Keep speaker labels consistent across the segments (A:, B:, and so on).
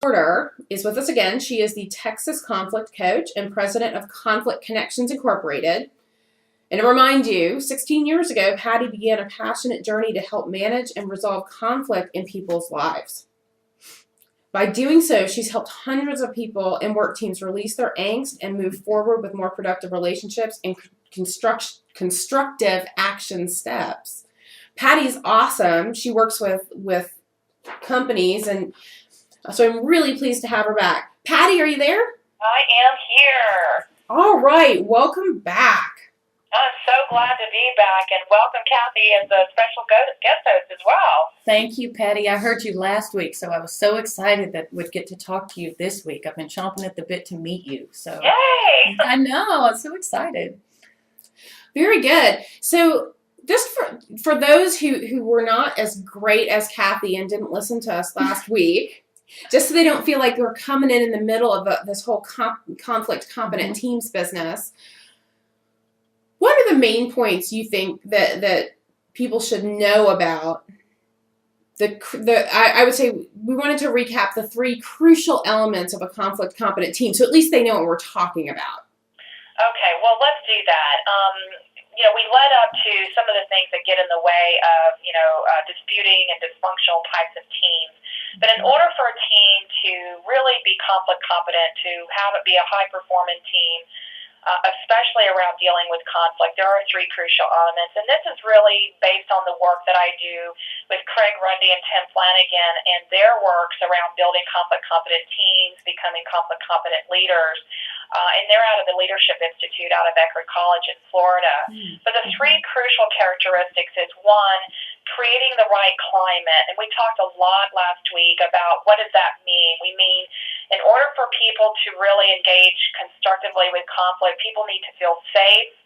A: Porter is with us again. She is the Texas Conflict Coach and president of Conflict Connections Incorporated. And to remind you, 16 years ago, Pattie began a passionate journey to help manage and resolve conflict in people's lives. By doing so, she's helped hundreds of people and work teams release their angst and move forward with more productive relationships and constructive action steps. Pattie's awesome. She works with companies, and so I'm really pleased to have her back. Pattie, are you there?
B: I am here.
A: All right, welcome back.
B: I'm so glad to be back, and welcome Kathy as a special guest host as well.
C: Thank you, Pattie. I heard you last week, so I was so excited that we'd get to talk to you this week. I've been chomping at the bit to meet you. So
B: yay!
C: I know, I'm so excited.
A: Very good. So just for those who were not as great as Kathy and didn't listen to us last week, just so they don't feel like we're coming in the middle of this whole conflict competent teams business, what are the main points you think that people should know about I would say we wanted to recap the 3 crucial elements of a conflict competent team, so at least they know what we're talking about.
B: Okay, well, let's do that. We led up to some of the things that get in the way of, disputing and dysfunctional types of teams. But in order for a team to really be conflict competent, to have it be a high-performing team, especially around dealing with conflict, there are 3 crucial elements. And this is really based on the work that I do with Craig Rundy and Tim Flanagan and their works around building conflict competent teams, becoming conflict competent leaders. And they're out of the Leadership Institute out of Eckerd College in Florida. But the 3 crucial characteristics is, 1, creating the right climate. And we talked a lot last week about what does that mean. We mean in order for people to really engage constructively with conflict, people need to feel safe.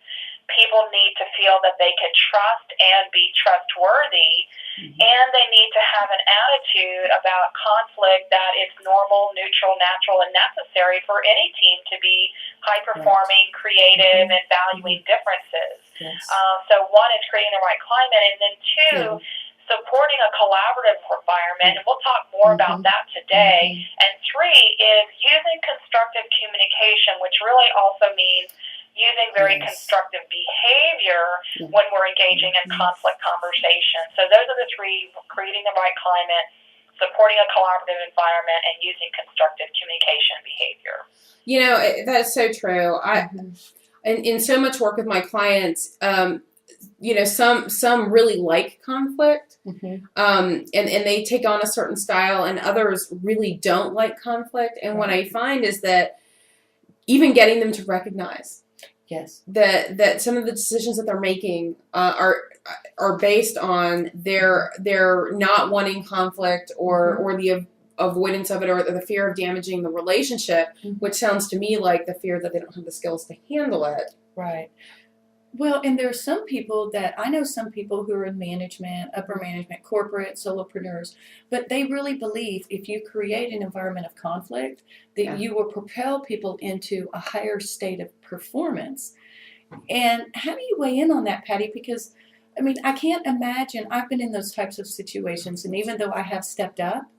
B: People need to feel that they can trust and be trustworthy, and they need to have an attitude about conflict that is normal, neutral, natural, and necessary for any team to be high-performing, creative, and valuing differences.
C: Yes.
B: So 1 is creating the right climate, and then 2, supporting a collaborative environment, and we'll talk more about that today. And 3 is using constructive communication, which really also means using very constructive behavior when we're engaging in conflict conversation. So those are the 3: creating the right climate, supporting a collaborative environment, and using constructive communication behavior.
A: That's so true. In so much work with my clients, some really like conflict, and they take on a certain style, and others really don't like conflict. And what I find is that even getting them to recognize that some of the decisions that they're making are based on their not wanting conflict or the avoidance of it, or the fear of damaging the relationship, which sounds to me like the fear that they don't have the skills to handle it.
C: Right. Well, and there are some people I know some people who are in management, upper management, corporate, solopreneurs, but they really believe if you create an environment of conflict, that you will propel people into a higher state of performance. And how do you weigh in on that, Pattie? Because, I can't imagine, I've been in those types of situations, and even though I have stepped up,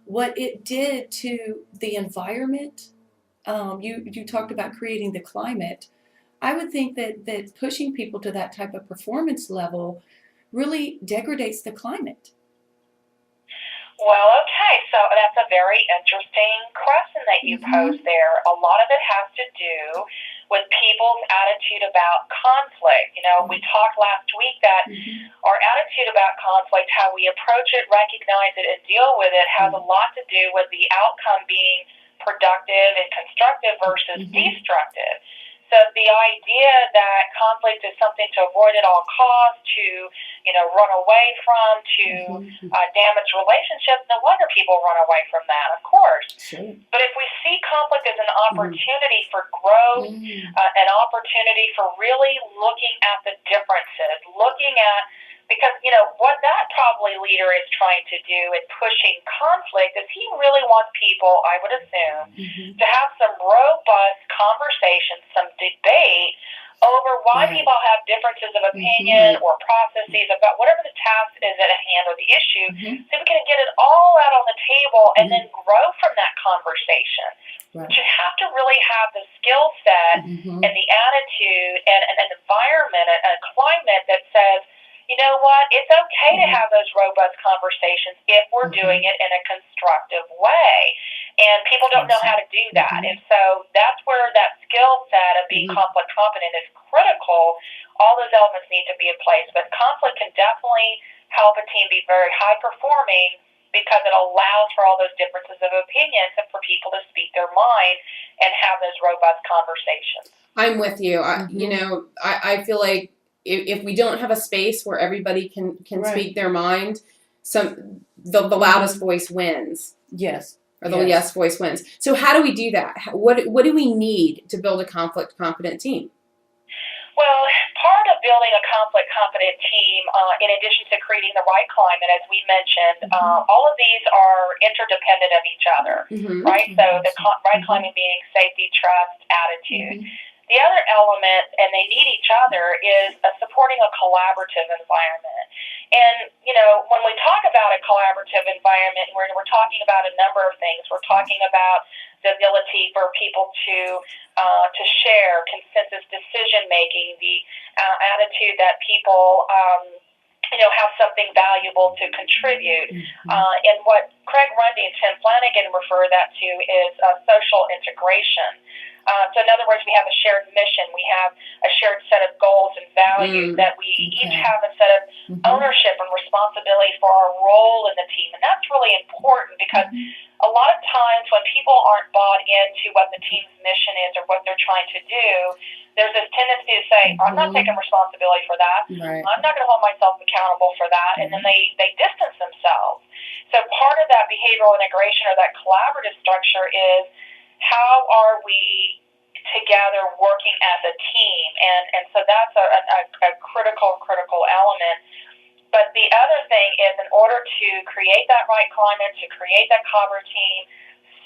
C: what it did to the environment, you talked about creating the climate. I would think that pushing people to that type of performance level really degrades the climate.
B: Well, okay, so that's a very interesting question that you posed there. A lot of it has to do with people's attitude about conflict. We talked last week that our attitude about conflict, how we approach it, recognize it, and deal with it, has a lot to do with the outcome being productive and constructive versus destructive. So the idea that conflict is something to avoid at all costs, to run away from, to damage relationships, no wonder people run away from that, of course.
C: Sure.
B: But if we see conflict as an opportunity for growth, an opportunity for really looking at the differences, because, what that probably leader is trying to do in pushing conflict is he really wants people, I would assume, to have some robust conversation, some debate over why
C: Right.
B: people have differences of opinion or processes about whatever the task is at hand or the issue, so we can get it all out on the table and then grow from that conversation.
C: Right.
B: But you have to really have the skill set and the attitude and an environment, a climate that says, you know what, it's okay to have those robust conversations if we're doing it in a constructive way. And people don't know how to do that. And so that's where that skill set of being conflict competent is critical. All those elements need to be in place. But conflict can definitely help a team be very high performing because it allows for all those differences of opinions and for people to speak their mind and have those robust conversations.
A: I'm with you. I feel like if we don't have a space where everybody can speak their mind, the loudest voice wins.
C: Yes.
A: Or the yes voice wins. So how do we do that? What do we need to build a conflict competent team?
B: Well, part of building a conflict competent team, in addition to creating the right climate, as we mentioned, all of these are interdependent of each other, right? So the right climate being safety, trust, attitude. The other element, and they need each other, is supporting a collaborative environment. And, when we talk about a collaborative environment, we're talking about a number of things. We're talking about the ability for people to share consensus decision-making, the attitude that people have something valuable to contribute. And what Craig Rundy and Tim Flanagan refer that to is social integration. So in other words, we have a shared mission. We have a shared set of goals and values that we each have a set of ownership and responsibility for our role in the team. And that's really important because a lot of times when people aren't bought into what the team's mission is or what they're trying to do, there's this tendency to say, I'm not taking responsibility for that.
C: Right.
B: I'm not going to hold myself accountable for that. And then they distance themselves. So part of that behavioral integration or that collaborative structure is how are we together working as a team? And so that's a critical element. But the other thing is, in order to create that right climate, to create that collaborative team,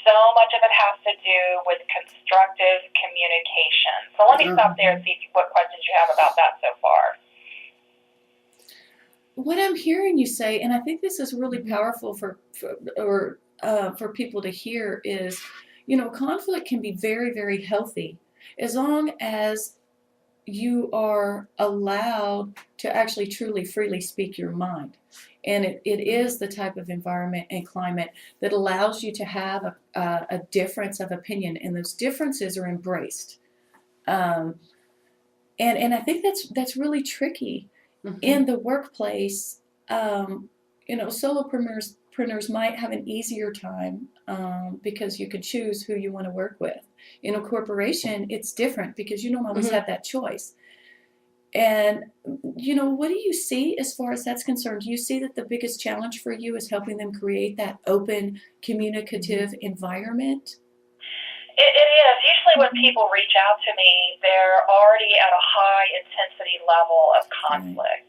B: so much of it has to do with constructive communication. So let me stop there and see what questions you have about that so far.
C: What I'm hearing you say, and I think this is really powerful for people to hear, is, conflict can be very, very healthy as long as you are allowed to actually truly freely speak your mind. And it is the type of environment and climate that allows you to have a difference of opinion, and those differences are embraced. And I think that's really tricky in the workplace. Solopreneurs might have an easier time because you can choose who you want to work with. In a corporation, it's different because you don't always have that choice. And, what do you see as far as that's concerned? Do you see that the biggest challenge for you is helping them create that open, communicative environment?
B: It is. Usually when people reach out to me, they're already at a high intensity level of conflict.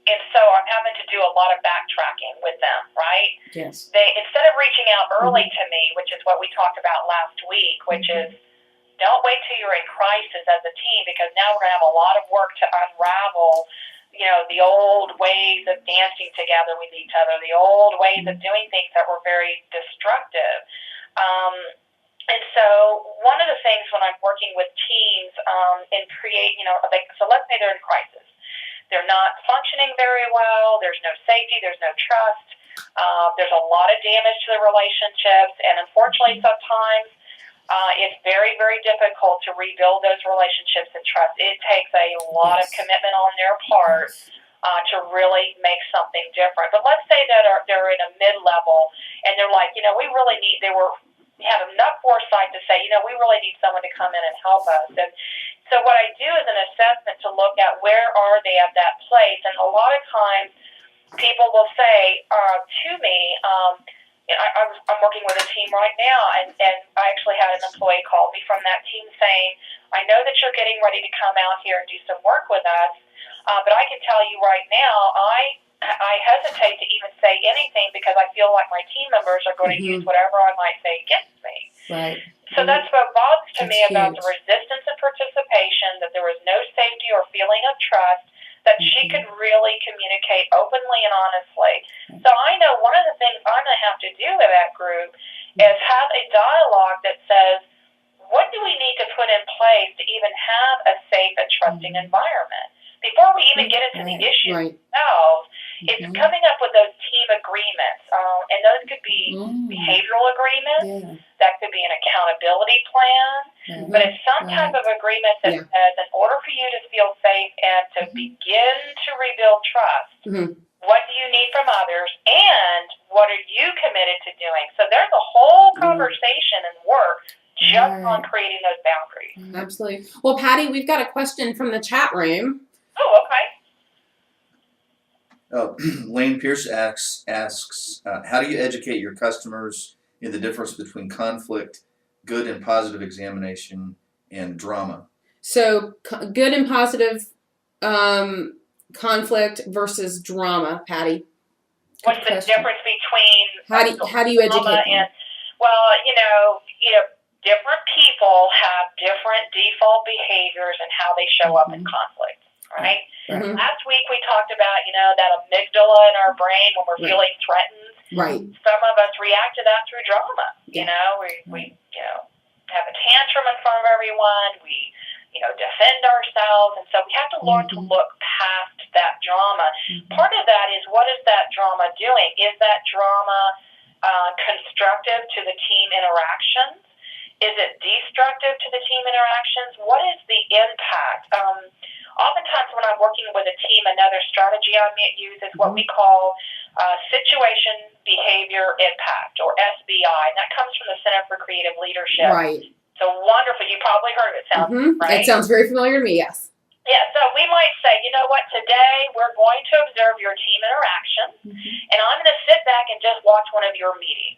B: And so I'm having to do a lot of backtracking with them, right?
C: Yes.
B: They, instead of reaching out early to me, which is what we talked about last week, which is don't wait till you're in crisis as a team, because now we're going to have a lot of work to unravel, the old ways of dancing together with each other, the old ways of doing things that were very destructive. And so one of the things when I'm working with teams and create, so let's say they're in crisis. They're not functioning very well. There's no safety. There's no trust. There's a lot of damage to the relationships. And unfortunately, sometimes it's very, very difficult to rebuild those relationships and trust. It takes a lot of commitment on their part to really make something different. But let's say that they're in a mid-level and they're like, we really need, they have enough foresight to say, we really need someone to come in and help us. And so what I do is an assessment to look at where are they at that place. And a lot of times people will say to me, I'm working with a team right now, and I actually had an employee call me from that team saying, I know that you're getting ready to come out here and do some work with us, but I can tell you right now, I hesitate to even say anything because I feel like my team members are going to use whatever I might say against me.
C: Right.
B: So that's what bothers to me
C: That's
B: about
C: huge.
B: the resistance and participation, that there was no safety or feeling of trust, that she could really communicate openly and honestly. So I know one of the things I'm going to have to do with that group is have a dialogue that says, what do we need to put in place to even have a safe and trusting environment? Before we even get into the issues themselves, it's coming up with those team agreements. And those could be behavioral agreements. That could be an accountability plan. But it's some type of agreement that says, in order for you to feel safe and to begin to rebuild trust, what do you need from others, and what are you committed to doing? So there's a whole conversation and work just on creating those boundaries.
A: Absolutely. Well, Patty, we've got a question from the chat room.
B: Oh, okay.
D: Lane Pierce asks, how do you educate your customers in the difference between conflict, good and positive examination, and drama?
A: So good and positive conflict versus drama, Patty.
B: What's the difference between
A: how do you educate them?
B: Well, different people have different default behaviors and how they show up in conflict. Right? Last week we talked about, that amygdala in our brain when we're feeling threatened.
A: Right.
B: Some of us react to that through drama. We have a tantrum in front of everyone. We, defend ourselves. And so we have to learn to look past that drama. Part of that is, what is that drama doing? Is that drama constructive to the team interactions? Is it destructive to the team interactions? What is the impact? Oftentimes when I'm working with a team, another strategy I might use is what we call situation behavior impact, or SBI, and that comes from the Center for Creative Leadership.
A: Right.
B: So wonderful. You probably heard of it. Sounds right?
A: It sounds very familiar to me, yes.
B: Yeah, so we might say, you know what, today we're going to observe your team interactions, and I'm going to sit back and just watch one of your meetings.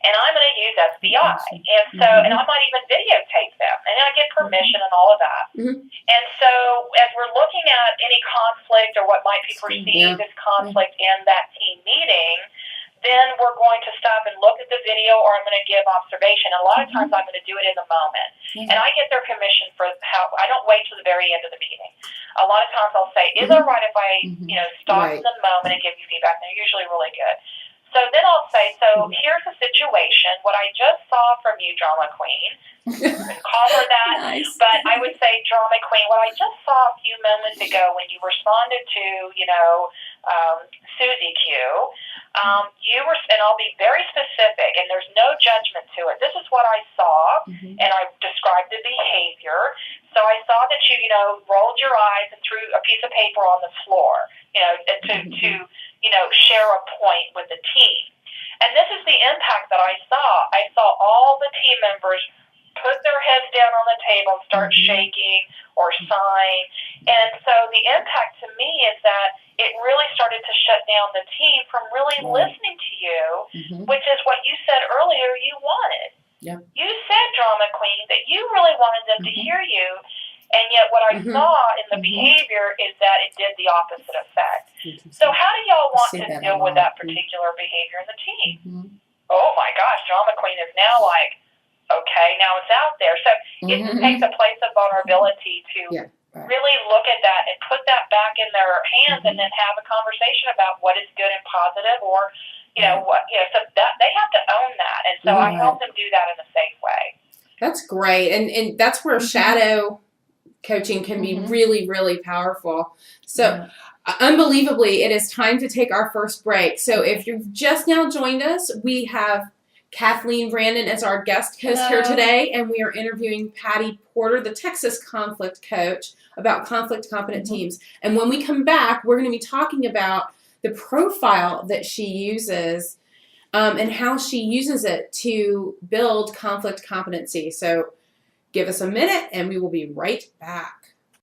B: And I'm going to use SBI. And so, and I might even videotape them. And I get permission and all of that. And so, as we're looking at any conflict or what might be perceived as conflict in that team meeting, then we're going to stop and look at the video, or I'm going to give observation. And a lot of times I'm going to do it in the moment. And I get their permission for how, I don't wait till the very end of the meeting. A lot of times I'll say, is it all right if I, stop in the moment and give you feedback? And they're usually really good. So then I'll say, so here's the situation. What I just saw from you, Drama Queen, call her that. Nice. But I would say, Drama Queen, what I just saw a few moments ago when you responded to, Susie Q, you were, and I'll be very specific, and there's no judgment to it. This is what I saw, and I described the behavior. So I saw that you, rolled your eyes and threw a piece of paper on the floor, to share a point with the team. And this is the impact that I saw. I saw all the team members put their heads down on the table and start shaking or sighing. And so the impact to me is that it really started to shut down the team from really listening to you, which is what you said earlier you wanted.
A: Yep.
B: You said, Drama Queen, that you really wanted them to hear you. And yet what I saw in the behavior is that it did the opposite effect. So how do y'all want to deal with that particular behavior in the team? Oh my gosh, Drama Queen is now like, okay, now it's out there. So it takes a place of vulnerability to really look at that and put that back in their hands, and then have a conversation about what is good and positive, or so that they have to own that. And so I help them do that in a safe way.
A: That's great. And that's where shadow coaching can be really, really powerful. So unbelievably, it is time to take our first break. So if you've just now joined us, we have Kathleen Brandon as our guest host here today, and we are interviewing Pattie Porter, the Texas conflict coach, about conflict competent teams. And when we come back, we're going to be talking about the profile that she uses and how she uses it to build conflict competency. So give us a minute and we will be right back.